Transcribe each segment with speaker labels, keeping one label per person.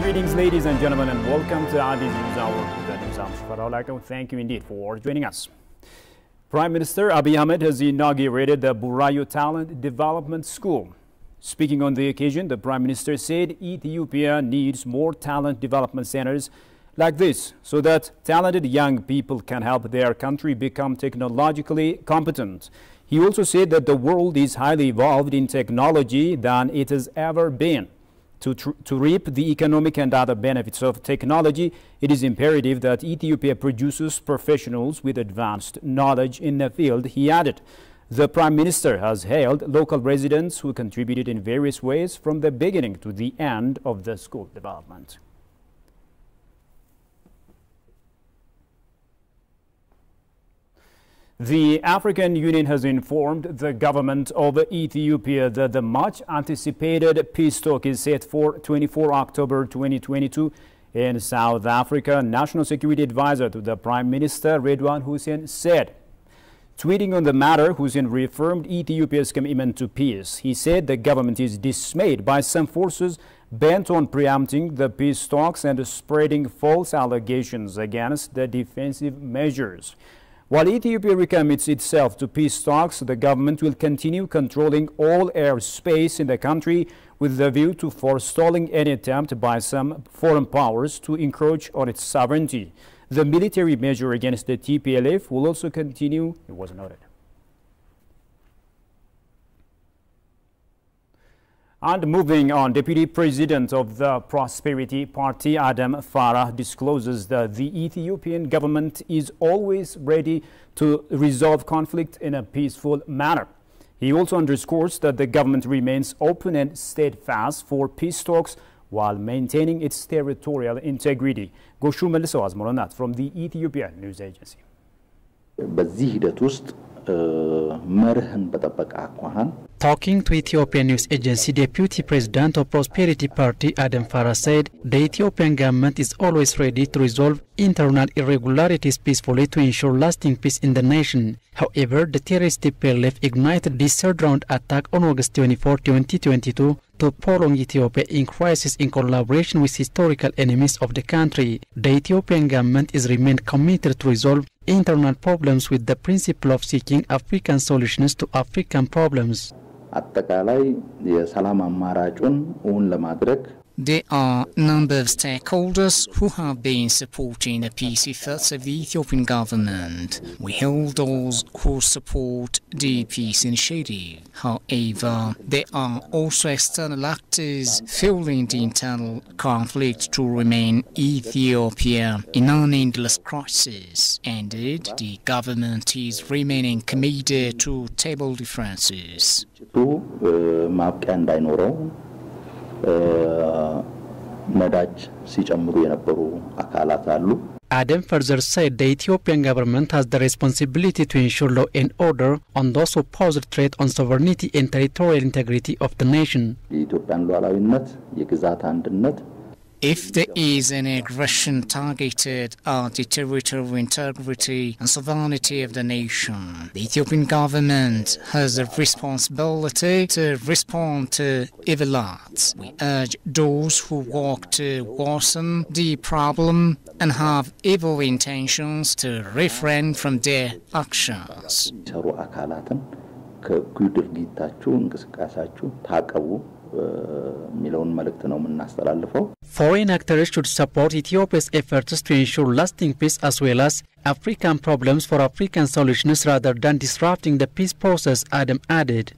Speaker 1: Greetings, ladies and gentlemen, and welcome to Addis News Hour with the news. I'm Shafar Olako. Thank you indeed for joining us. Prime Minister Abiy Ahmed has inaugurated the Burayo Talent Development School. Speaking on the occasion, the Prime Minister said Ethiopia needs more talent development centers like this so that talented young people can help their country become technologically competent. He also said that the world is highly evolved in technology than it has ever been. To reap the economic and other benefits of technology, it is imperative that Ethiopia produces professionals with advanced knowledge in the field, he added. The Prime Minister has hailed local residents who contributed in various ways from the beginning to the end of the school development. The African Union has informed the government of Ethiopia that the much anticipated peace talk is set for 24 October 2022 in South Africa. National Security Advisor to the Prime Minister Redwan Hussein said. Tweeting on the matter, Hussein reaffirmed Ethiopia's commitment to peace. He said the government is dismayed by some forces bent on preempting the peace talks and spreading false allegations against the defensive measures. While Ethiopia recommits itself to peace talks, the government will continue controlling all airspace in the country with the view to forestalling any attempt by some foreign powers to encroach on its sovereignty. The military measure against the TPLF will also continue, it was noted. And moving on, Deputy President of the Prosperity Party, Adam Farah, discloses that the Ethiopian government is always ready to resolve conflict in a peaceful manner. He also underscores that the government remains open and steadfast for peace talks while maintaining its territorial integrity. Goshu Melso Azmoronat from the Ethiopia News Agency.
Speaker 2: Talking to Ethiopian News Agency, Deputy President of Prosperity Party Adam Farah said the Ethiopian government is always ready to resolve internal irregularities peacefully to ensure lasting peace in the nation. However, the terrorist TPLF ignited this third-round attack on August 24, 2022 to prolong Ethiopia in crisis in collaboration with historical enemies of the country. The Ethiopian government is remained committed to resolve internal problems with the principle of seeking African solutions to African problems.
Speaker 3: There are a number of stakeholders who have been supporting the peace efforts of the Ethiopian government. We hail those who support the peace initiative. However, there are also external actors fueling the internal conflict to remain Ethiopia in an endless crisis. Indeed, the government is remaining committed to table differences.
Speaker 2: Adam further said the Ethiopian government has the responsibility to ensure law and order on those who pose a threat on sovereignty and territorial integrity of the nation.
Speaker 3: If there is an aggression targeted at the territorial integrity and sovereignty of the nation, the Ethiopian government has a responsibility to respond to evil acts. We urge those who work to worsen the problem and have evil intentions to refrain from their actions.
Speaker 2: Foreign actors should support Ethiopia's efforts to ensure lasting peace as well as African problems for African solutions rather than disrupting the peace process, Adam added.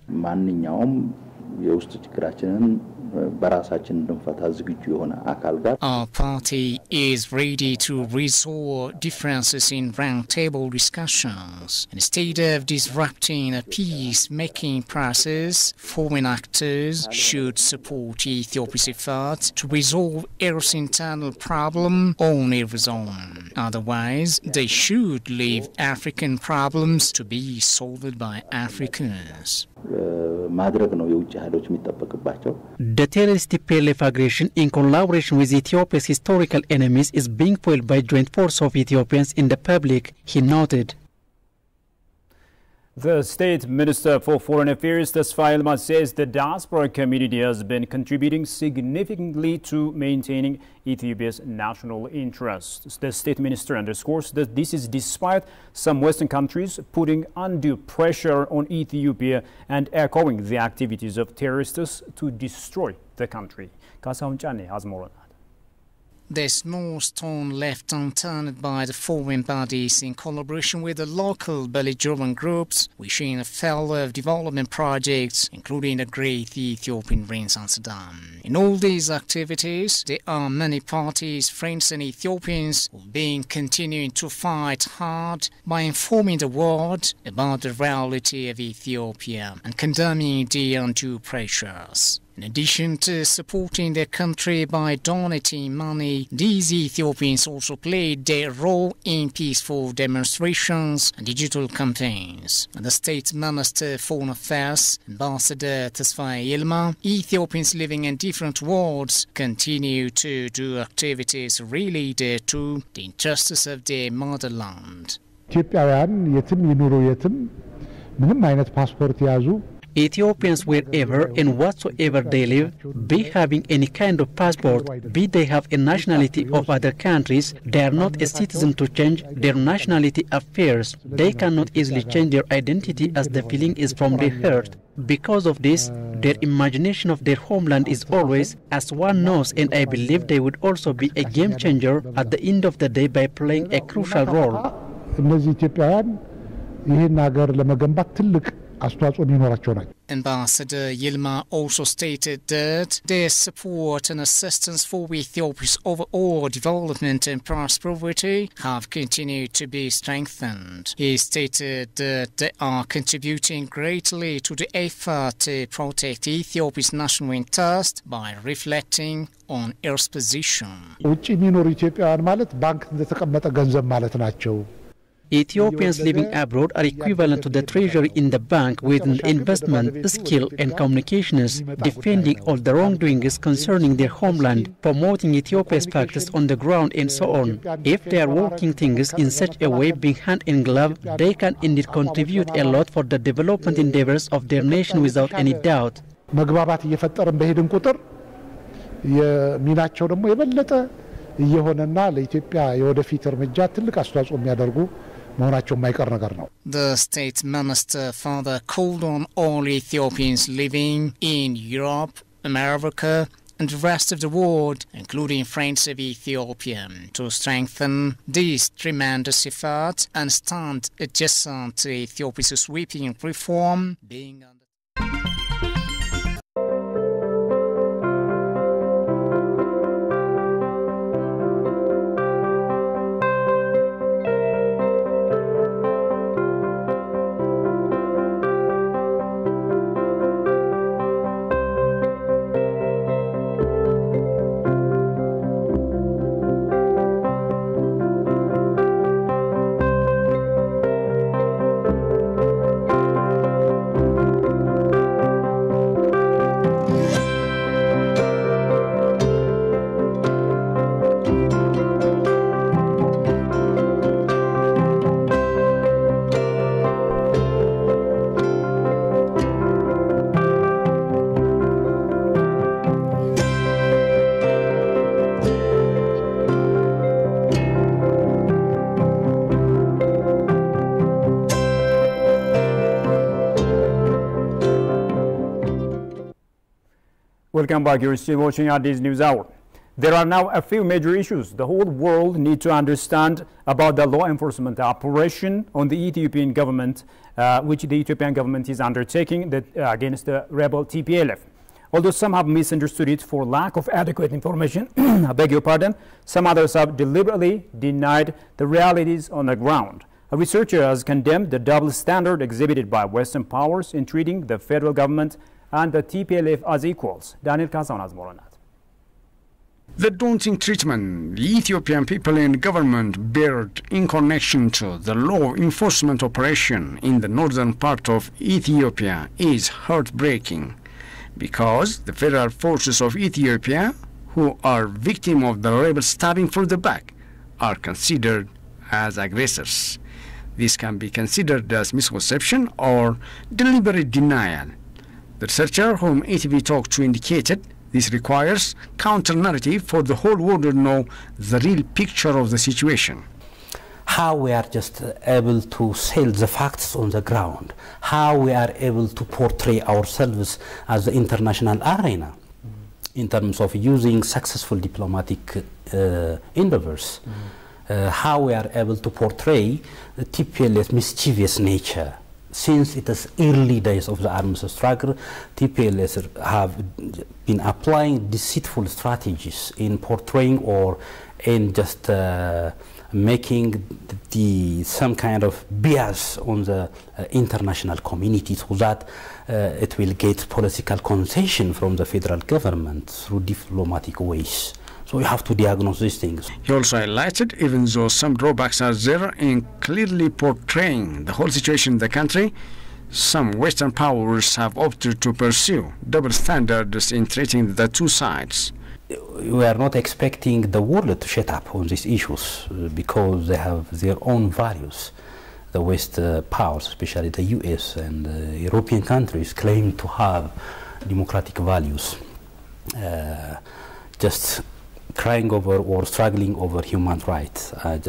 Speaker 3: Our party is ready to resolve differences in roundtable discussions. Instead of disrupting a peace-making process, foreign actors should support Ethiopia's efforts to resolve its internal problem on its own. Otherwise, they should leave African problems to be solved by Africans.
Speaker 2: The terrorist TPLF aggression in collaboration with Ethiopia's historical enemies is being fueled by joint force of Ethiopians in the public, he noted.
Speaker 1: The State Minister for Foreign Affairs, Tesfaye Yilmaz, says the diaspora community has been contributing significantly to maintaining Ethiopia's national interests. The State Minister underscores that this is despite some Western countries putting undue pressure on Ethiopia and echoing the activities of terrorists to destroy the country. Kasaun Chane has more on that.
Speaker 3: There's no stone left unturned by the foreign bodies in collaboration with the local belligerent groups wishing a failure of development projects, including the Great Ethiopian Renaissance Dam. In all these activities, there are many parties, friends and Ethiopians who've been continuing to fight hard by informing the world about the reality of Ethiopia and condemning the undue pressures. In addition to supporting their country by donating money, these Ethiopians also played their role in peaceful demonstrations and digital campaigns. And the State Minister for Foreign Affairs, Ambassador Tesfaye Yilmaz, Ethiopians living in different worlds continue to do activities related to the interests of their motherland.
Speaker 2: Ethiopians, wherever and whatsoever they live, be having any kind of passport, be they have a nationality of other countries, they are not a citizen to change their nationality affairs. They cannot easily change their identity as the feeling is from their heart. Because of this, their imagination of their homeland is always, as one knows, and I believe they would also be a game changer at the end of the day by playing a crucial role.
Speaker 3: Ambassador Yilmaz also stated that their support and assistance for Ethiopia's overall development and prosperity have continued to be strengthened. He stated that they are contributing greatly to the effort to protect Ethiopia's national interest by reflecting on its position.
Speaker 2: Ethiopians living abroad are equivalent to the treasury in the bank with investment, skill and communications, defending all the wrongdoings concerning their homeland, promoting Ethiopia's practice on the ground and so on. If they are working things in such a way, being hand in glove, they can indeed contribute a lot for the development endeavors of their nation without any doubt.
Speaker 3: The State Minister further called on all Ethiopians living in Europe, America and the rest of the world, including friends of Ethiopia, to strengthen this tremendous effort and stand adjacent to Ethiopia's sweeping reform being under.
Speaker 1: Welcome back. You're still watching Addis News Hour. There are now a few major issues the whole world needs to understand about the law enforcement operation on the Ethiopian government, which the Ethiopian government is undertaking against the rebel TPLF. Although some have misunderstood it for lack of adequate information, I beg your pardon, some others have deliberately denied the realities on the ground. A researcher has condemned the double standard exhibited by Western powers in treating the federal government and the TPLF as equals. Daniel Kasaun has more on that.
Speaker 4: The daunting treatment the Ethiopian people and government bared in connection to the law enforcement operation in the northern part of Ethiopia is heartbreaking, because the federal forces of Ethiopia, who are victims of the rebel stabbing from the back, are considered as aggressors. This can be considered as misconception or deliberate denial. The researcher whom ETV talked to indicated this requires counter-narrative for the whole world to know the real picture of the situation.
Speaker 5: How we are just able to sell the facts on the ground, how we are able to portray ourselves as the international arena in terms of using successful diplomatic endeavors, how we are able to portray the TPLF's mischievous nature. Since it is early days of the arms struggle, TPLF have been applying deceitful strategies in portraying or in just making some kind of bias on the international community so that it will get political concession from the federal government through diplomatic ways. So we have to diagnose these things.
Speaker 4: He also highlighted, even though some drawbacks are there in clearly portraying the whole situation in the country, some Western powers have opted to pursue double standards in treating the two sides.
Speaker 5: We are not expecting the world to shut up on these issues because they have their own values. The West powers, especially the US and European countries, claim to have democratic values. Just crying over or struggling over human rights. Point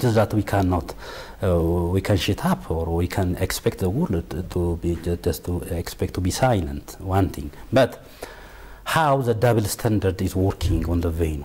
Speaker 5: is that we cannot, we can shut up or we can expect the world to be expect to be silent. One thing, but how the double standard is working on the vein,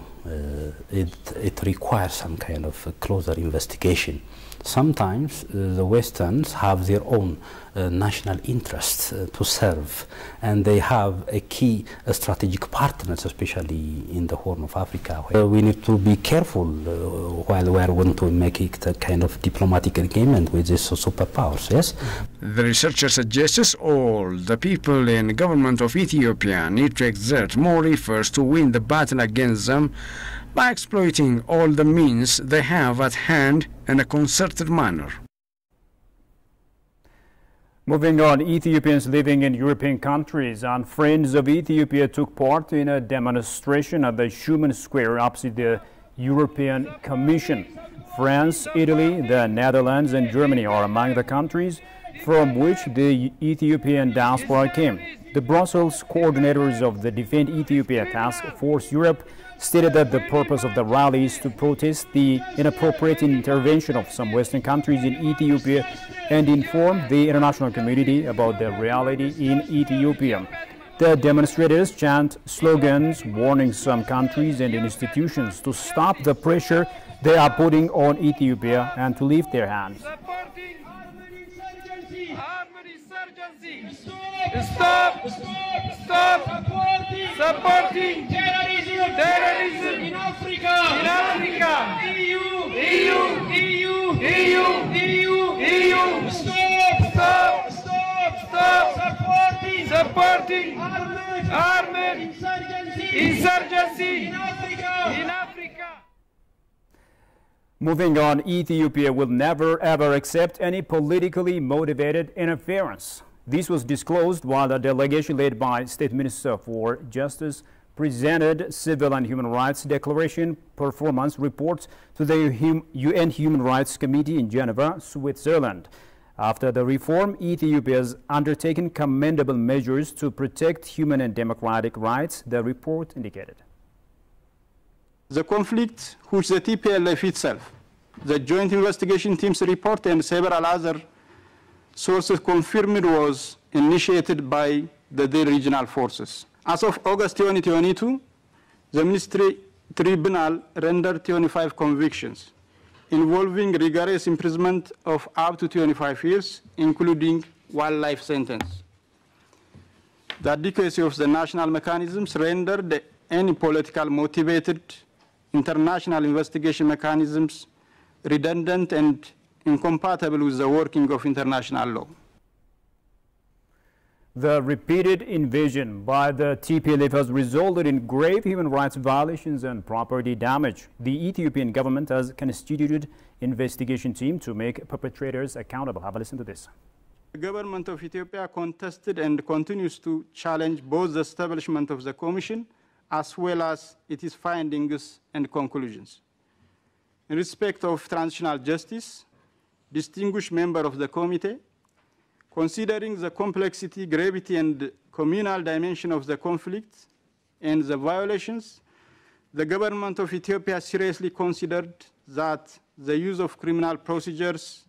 Speaker 5: it requires some kind of closer investigation. Sometimes the Westerns have their own national interests to serve, and they have a key strategic partners, especially in the Horn of Africa. We need to be careful while we are going to make it a kind of diplomatic agreement with these superpowers, yes?
Speaker 4: The researcher suggests all the people and government of Ethiopia need to exert more efforts to win the battle against them by exploiting all the means they have at hand in a concerted manner.
Speaker 1: Moving on, Ethiopians living in European countries and Friends of Ethiopia took part in a demonstration at the Schuman Square opposite the European Commission. France, Italy, the Netherlands and Germany are among the countries from which the Ethiopian diaspora came. The Brussels coordinators of the Defend Ethiopia Task Force Europe stated that the purpose of the rally is to protest the inappropriate intervention of some Western countries in Ethiopia and inform the international community about the reality in Ethiopia. The demonstrators chant slogans warning some countries and institutions to stop the pressure they are putting on Ethiopia and to lift their hands.
Speaker 6: Stop supporting terrorism in Africa. EU. Stop supporting armed insurgency in Africa.
Speaker 1: Moving on, Ethiopia will never ever accept any politically motivated interference. This was disclosed while a delegation led by State Minister for Justice presented Civil and Human Rights Declaration performance reports to the UN Human Rights Committee in Geneva, Switzerland. After the reform, Ethiopia has undertaken commendable measures to protect human and democratic rights, the report indicated.
Speaker 7: The conflict which the TPLF itself, the Joint Investigation Team's report and several other sources confirmed was initiated by the regional forces. As of August 2022, the Ministry Tribunal rendered 25 convictions involving rigorous imprisonment of up to 25 years, including one life sentence. The adequacy of the national mechanisms rendered any political motivated international investigation mechanisms redundant and incompatible with the working of international law.
Speaker 1: The repeated invasion by the TPLF has resulted in grave human rights violations and property damage. The Ethiopian government has constituted investigation team to make perpetrators accountable. Have a listen to this.
Speaker 7: The government of Ethiopia contested and continues to challenge both the establishment of the commission as well as its findings and conclusions. In respect of transitional justice, distinguished member of the committee, considering the complexity, gravity, and communal dimension of the conflict and the violations, the government of Ethiopia seriously considered that the use of criminal procedures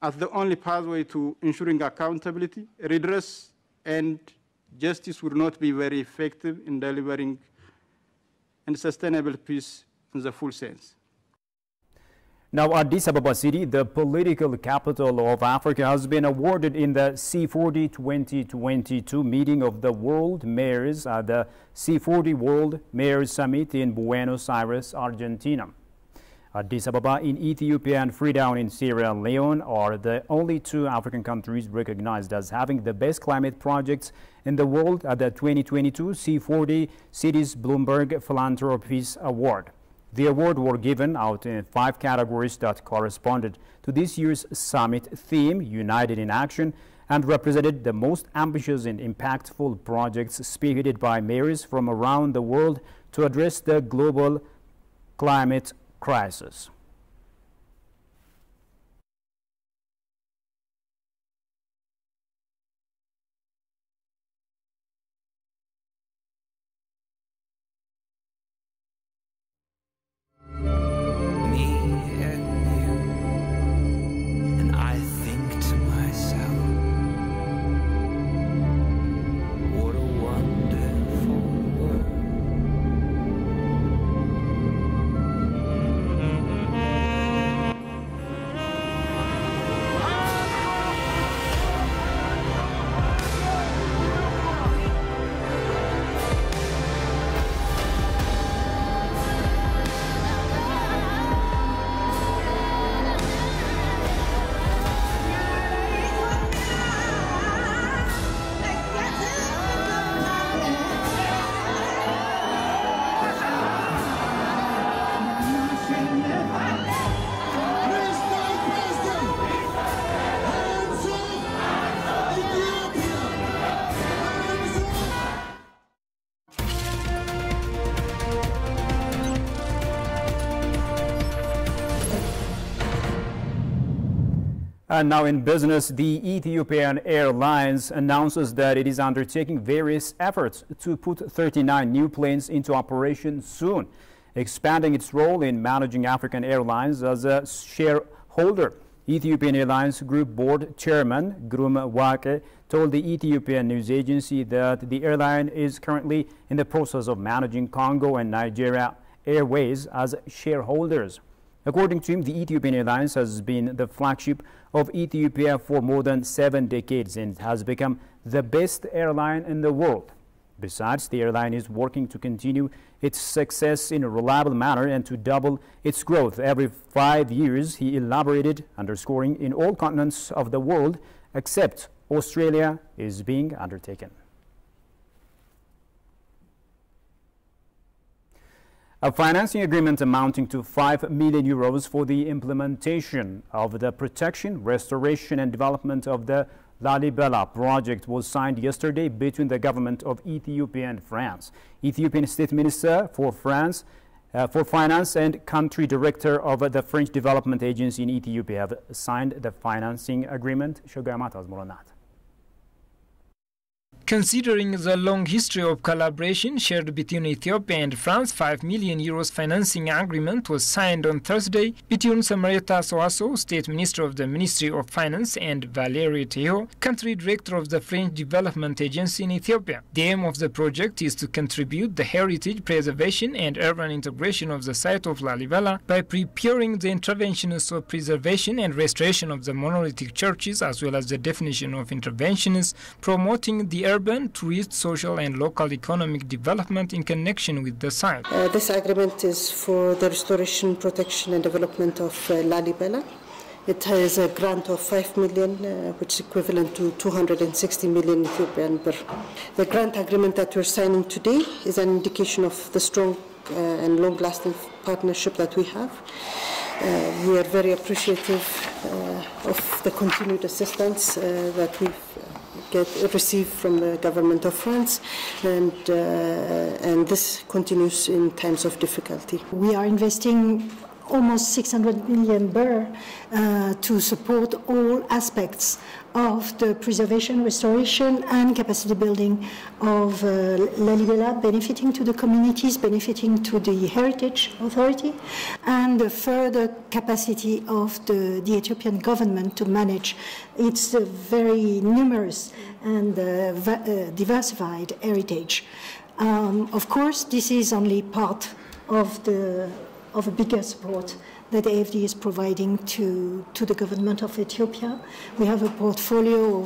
Speaker 7: as the only pathway to ensuring accountability, redress, and justice would not be very effective in delivering and sustainable peace in the full sense.
Speaker 1: Now, Addis Ababa City, the political capital of Africa, has been awarded in the C40 2022 meeting of the world mayors at the C40 World Mayors Summit in Buenos Aires, Argentina. Addis Ababa in Ethiopia and Freetown in Sierra Leone are the only two African countries recognized as having the best climate projects in the world at the 2022 C40 Cities Bloomberg Philanthropies Award. The award were given out in 5 categories that corresponded to this year's summit theme, United in Action, and represented the most ambitious and impactful projects spearheaded by mayors from around the world to address the global climate crisis. And now in business, the Ethiopian Airlines announces that it is undertaking various efforts to put 39 new planes into operation soon, expanding its role in managing African airlines as a shareholder. Ethiopian Airlines Group Board Chairman Grum Wake told the Ethiopian news agency that the airline is currently in the process of managing Congo and Nigeria Airways as shareholders. According to him, the Ethiopian Airlines has been the flagship of Ethiopia for more than 7 decades and has become the best airline in the world. Besides, the airline is working to continue its success in a reliable manner and to double its growth every 5 years, he elaborated, underscoring in all continents of the world except Australia is being undertaken. A financing agreement amounting to €5 million for the implementation of the protection, restoration and development of the Lalibela project was signed yesterday between the government of Ethiopia and France. Ethiopian State Minister for Finance and Country Director of the French Development Agency in Ethiopia have signed the financing agreement.
Speaker 8: Considering the long history of collaboration shared between Ethiopia and France, €5 million financing agreement was signed on Thursday between Samareta Soaso, State Minister of the Ministry of Finance, and Valérie Théo, Country Director of the French Development Agency in Ethiopia. The aim of the project is to contribute the heritage preservation and urban integration of the site of Lalibela by preparing the interventions of preservation and restoration of the monolithic churches, as well as the definition of interventions, promoting the urban, tourist, social and local economic development in connection with the site.
Speaker 9: This agreement is for the restoration, protection and development of Lalibela. It has a grant of 5 million, which is equivalent to 260 million Ethiopian birr. The grant agreement that we're signing today is an indication of the strong and long-lasting partnership that we have. We are very appreciative of the continued assistance that we've received from the government of France, and this continues in times of difficulty.
Speaker 10: We are investing almost 600 million birr to support all aspects of the preservation, restoration, and capacity building of Lalibela, benefiting to the communities, benefiting to the Heritage Authority, and the further capacity of the Ethiopian government to manage its very numerous and diversified heritage. Of course, this is only part of a bigger support that AFD is providing to the government of Ethiopia. We have a portfolio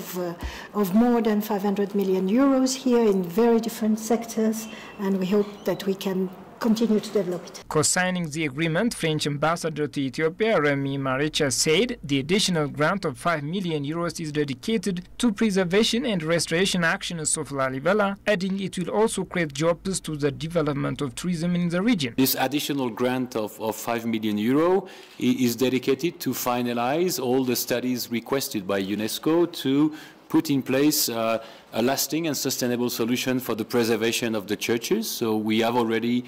Speaker 10: of more than 500 million euros here in very different sectors, and we hope that we can continue to develop it.
Speaker 8: Co-signing the agreement, French ambassador to Ethiopia, Remy Marecha, said the additional grant of 5 million euros is dedicated to preservation and restoration actions of Lalibela, adding it will also create jobs to the development of tourism in the region.
Speaker 11: This additional grant of 5 million euro is dedicated to finalize all the studies requested by UNESCO to put in place a lasting and sustainable solution for the preservation of the churches. So we have already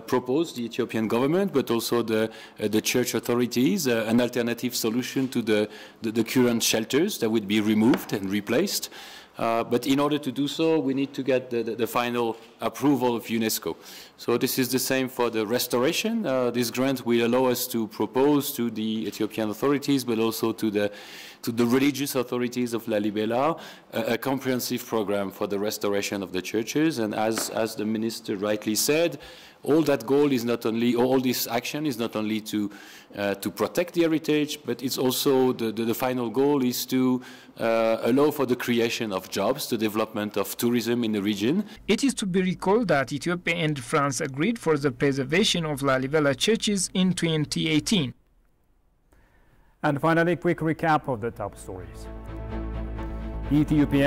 Speaker 11: proposed the Ethiopian government, but also the church authorities, an alternative solution to the current shelters that would be removed and replaced. But in order to do so, we need to get the final approval of UNESCO. So this is the same for the restoration. This grant will allow us to propose to the Ethiopian authorities, but also to the religious authorities of Lalibela, a comprehensive program for the restoration of the churches. And as the minister rightly said, all that goal is not only, all this action is not only to protect the heritage, but it's also the final goal is to allow for the creation of jobs, the development of tourism in the region.
Speaker 8: It is to be recalled that Ethiopia and France agreed for the preservation of Lalibela churches in 2018.
Speaker 1: And finally, a quick recap of the top stories. Ethiopia